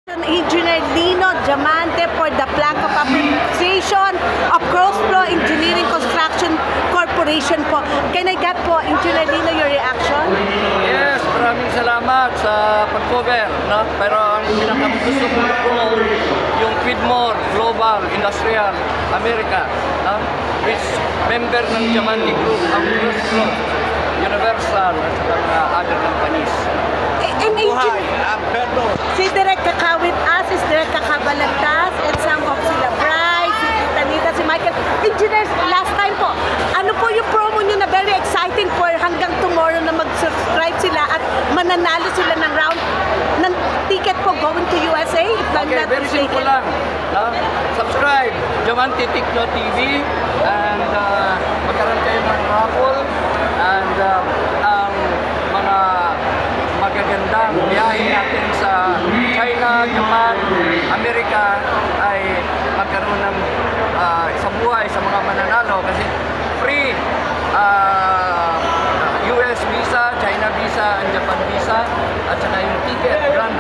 Engineer Lino Diamante for the plank of appreciation of Crossflow Engineering Construction Corporation po. Can I get po, Engineer Lino, your reaction? Yes, maraming salamat sa pag-cover, no? Pero ang pinakagusto ko yung Fidmore Global Industrial America, no? Which member ng Diamante Group, ang Crossflow, Universal, at saka mga other companies. Si Direk Kakawit As, is Direk Kakabalagtas, and some of sila Bryce, si Tanita, si Michael. Engineers, last time po, ano po yung promo nyo na very exciting for hanggang tomorrow na mag-subscribe sila at mananalo sila ng round ng ticket po going to USA? If I'm Okay, not very simple mistaken. lang. No? Subscribe, Diamante Tikno TV, and magkaroon kayo ng raffle, and ang mga magagandang biyahe natin sa China, Japan, Amerika ay magkaroon ng isang buhay sa mga mananalo kasi free US visa, China visa, and Japan visa, at saka yung ticket, grand